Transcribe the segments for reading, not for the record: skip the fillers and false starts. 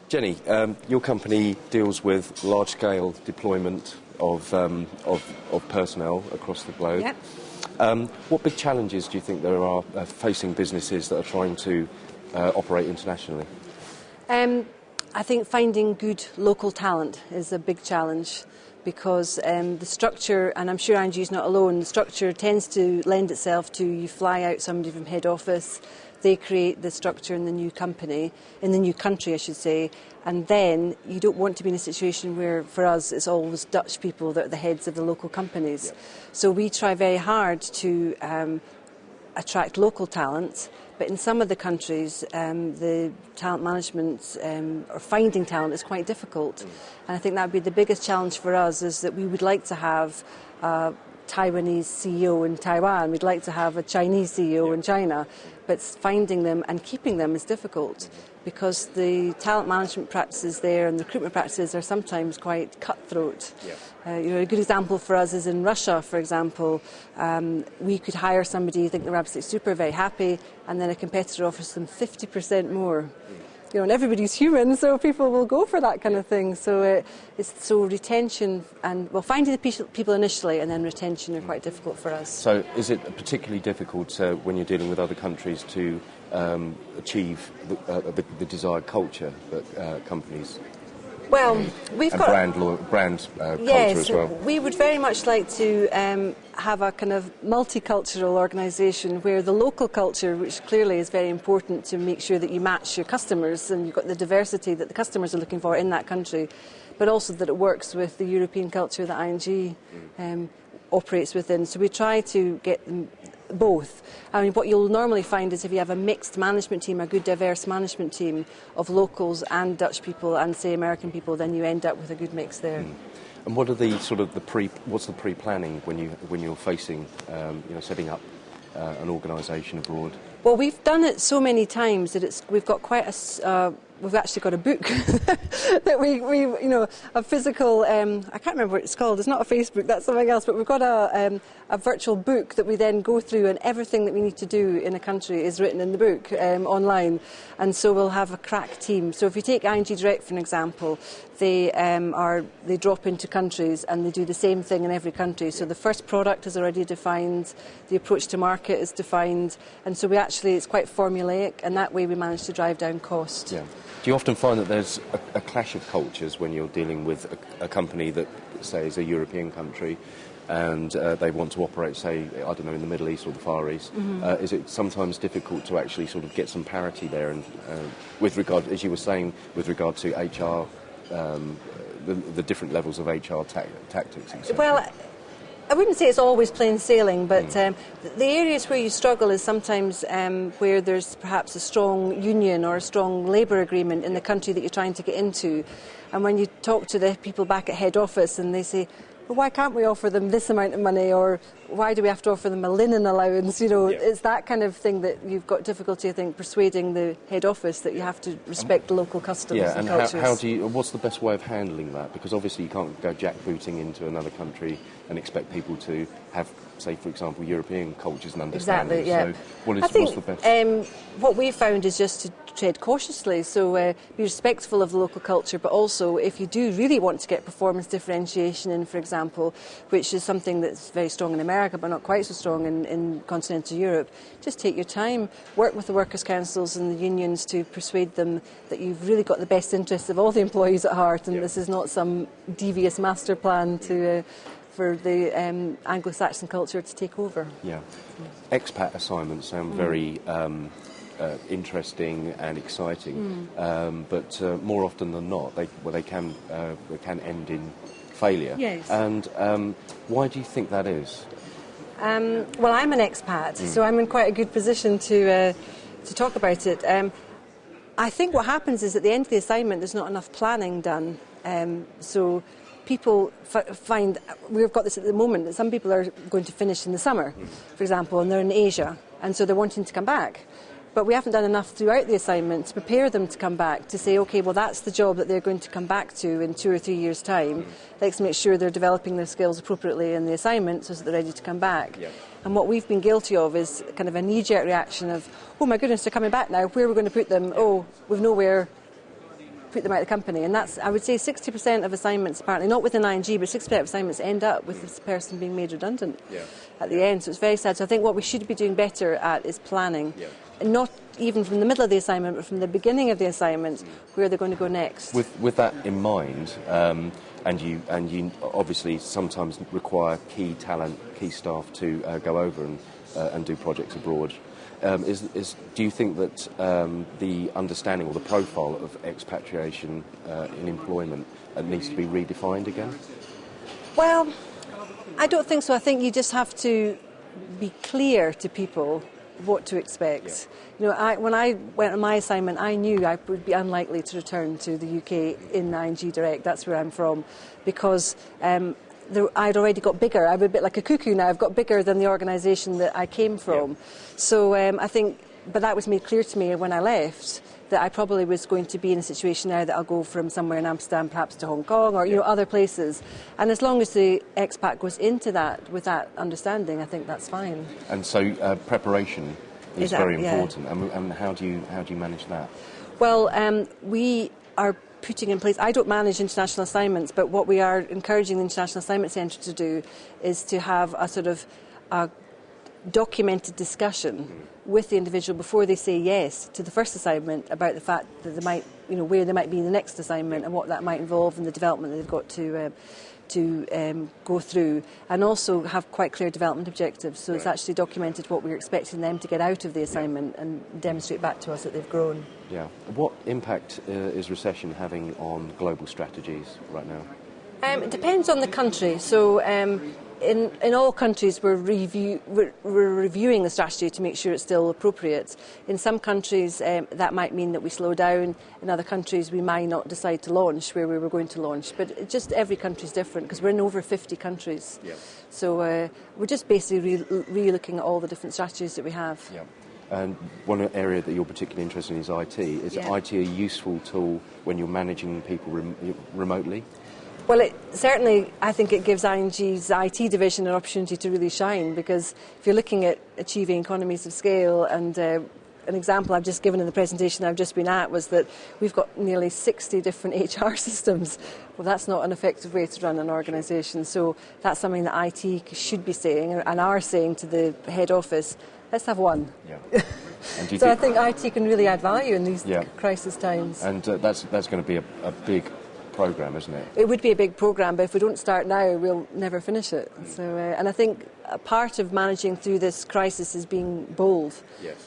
Jenny, your company deals with large-scale deployment of personnel across the globe. Yep. What big challenges do you think there are facing businesses that are trying to operate internationally? I think finding good local talent is a big challenge, because the structure, and I'm sure ING's not alone, the structure tends to lend itself to you fly out somebody from head office, they create the structure in the new company, in the new country I should say, and then you don't want to be in a situation where, for us, it's always Dutch people that are the heads of the local companies. Yeah. So we try very hard to attract local talent, but in some of the countries the talent management or finding talent is quite difficult. And I think that would be the biggest challenge for us, is that we would like to have a Taiwanese CEO in Taiwan, we'd like to have a Chinese CEO in China, but finding them and keeping them is difficult, because the talent management practices there and the recruitment practices are sometimes quite cutthroat. Yeah. A good example for us is in Russia, for example. We could hire somebody, think they're absolutely super, very happy, and then a competitor offers them 50% more. And everybody's human, so people will go for that kind of thing. So it's retention and finding the people initially, and then retention are quite difficult for us. So is it particularly difficult when you're dealing with other countries to achieve the desired culture that companies? Well, we've got brand culture as well. We would very much like to have a kind of multicultural organisation where the local culture, which clearly is very important to make sure that you match your customers and you've got the diversity that the customers are looking for in that country, but also that it works with the European culture that ING operates within. So we try to get them both. I mean, what you'll normally find is if you have a mixed management team, a good diverse management team of locals and Dutch people and, say, American people, then you end up with a good mix there. And what are what's the pre-planning when you're facing, setting up an organisation abroad? Well, we've done it so many times that we've got quite we've actually got a book that we a physical, I can't remember what it's called, it's not a Facebook, that's something else, but we've got a virtual book that we then go through, and everything that we need to do in a country is written in the book online, and so we'll have a crack team. So if you take ING Direct for an example, they drop into countries and they do the same thing in every country. So the first product is already defined, the approach to market is defined, and so it's quite formulaic, and that way we manage to drive down cost. Yeah. Do you often find that there's a clash of cultures when you're dealing with a company that, say, is a European country and they want to operate, say, I don't know, in the Middle East or the Far East? Mm-hmm. Is it sometimes difficult to actually sort of get some parity there? And with regard, as you were saying, with regard to HR, the different levels of HR tactics, etc.? Well, I wouldn't say it's always plain sailing, but the areas where you struggle is sometimes where there's perhaps a strong union or a strong labour agreement in the country that you're trying to get into. And when you talk to the people back at head office and they say, well, why can't we offer them this amount of money, or why do we have to offer them a linen allowance? It's that kind of thing that you've got difficulty, I think, persuading the head office that you have to respect the local customs and cultures. And what's the best way of handling that? Because obviously you can't go jackbooting into another country and expect people to have, say, for example, European cultures and understanding. Exactly, yeah. So what's the best? What we've found is just to tread cautiously, so be respectful of the local culture, but also if you do really want to get performance differentiation in, for example, which is something that's very strong in America but not quite so strong in continental Europe, just take your time, work with the workers' councils and the unions to persuade them that you've really got the best interests of all the employees at heart, and this is not some devious master plan for the Anglo-Saxon culture to take over. Yeah. Expat assignments sound very interesting and exciting, but more often than not, they can end in failure. Yes. And why do you think that is? Well, I'm an expat, so I'm in quite a good position to talk about it. I think what happens is at the end of the assignment, there's not enough planning done. So people find, we've got this at the moment, that some people are going to finish in the summer, for example, and they're in Asia, and so they're wanting to come back. But we haven't done enough throughout the assignment to prepare them to come back, to say, OK, well, that's the job that they're going to come back to in 2 or 3 years' time. Let's make sure they're developing their skills appropriately in the assignment so that they're ready to come back. Yeah. And what we've been guilty of is kind of a knee-jerk reaction of, oh, my goodness, they're coming back now. Where are we going to put them? Oh, we've nowhere. put them out of the company. And that's, I would say, 60% of assignments, apparently, not within ING, but 60% of assignments end up with this person being made redundant at the end. So it's very sad. So I think what we should be doing better at is planning. And not even from the middle of the assignment, but from the beginning of the assignment, where they're going to go next. With that in mind, and you obviously sometimes require key talent, key staff to go over and do projects abroad. Do you think that the understanding or the profile of expatriation in employment needs to be redefined again? Well, I don't think so. I think you just have to be clear to people what to expect. You know, when I went on my assignment, I knew I would be unlikely to return to the UK in ING Direct. That's where I'm from, because I'd already got bigger. I'm a bit like a cuckoo now. I've got bigger than the organisation that I came from. So I think, but that was made clear to me when I left, that I probably was going to be in a situation now that I'll go from somewhere in Amsterdam perhaps to Hong Kong or other places. And as long as the expat goes into that with that understanding, I think that's fine. And so preparation is very important. And how do you manage that? Well, we are putting in place, I don't manage international assignments, but what we are encouraging the International Assignment Centre to do is to have a sort of a documented discussion with the individual before they say yes to the first assignment about the fact that they might, where they might be in the next assignment and what that might involve and the development that they've got to go through, and also have quite clear development objectives. So it's actually documented what we're expecting them to get out of the assignment and demonstrate back to us that they've grown. Yeah. What impact is recession having on global strategies right now? It depends on the country. So in all countries we're reviewing the strategy to make sure it's still appropriate. In some countries that might mean that we slow down. In other countries we might not decide to launch where we were going to launch. But just every country is different because we're in over 50 countries. So we're just basically re-looking at all the different strategies that we have. And one area that you're particularly interested in is IT. Is IT a useful tool when you're managing people remotely? Well, certainly I think it gives ING's IT division an opportunity to really shine, because if you're looking at achieving economies of scale, and an example I've just given in the presentation I've just been at was that we've got nearly 60 different HR systems. Well, that's not an effective way to run an organisation. So that's something that IT should be saying and are saying to the head office. Let's have one. So I think IT can really add value in these crisis times. And that's going to be a big programme, isn't it? It would be a big programme, but if we don't start now, we'll never finish it. So, and I think a part of managing through this crisis is being bold,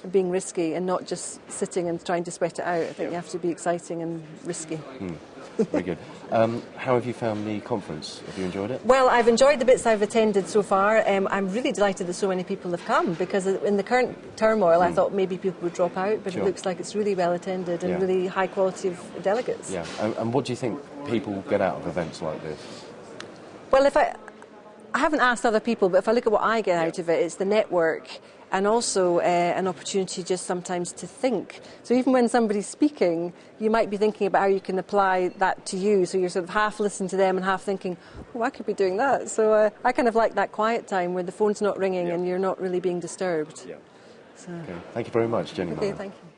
and being risky, and not just sitting and trying to sweat it out. I think you have to be exciting and risky. Very good. How have you found the conference? Have you enjoyed it? Well, I've enjoyed the bits I've attended so far. I'm really delighted that so many people have come, because in the current turmoil I thought maybe people would drop out, but it looks like it's really well attended and really high quality of delegates. And what do you think people get out of events like this? Well, I haven't asked other people, but if I look at what I get out of it, it's the network, and also an opportunity just sometimes to think. So even when somebody's speaking, you might be thinking about how you can apply that to you. So you're sort of half listening to them and half thinking, oh, I could be doing that. So I kind of like that quiet time where the phone's not ringing and you're not really being disturbed. So. Okay. Thank you very much, Jennie Monon. Thank you.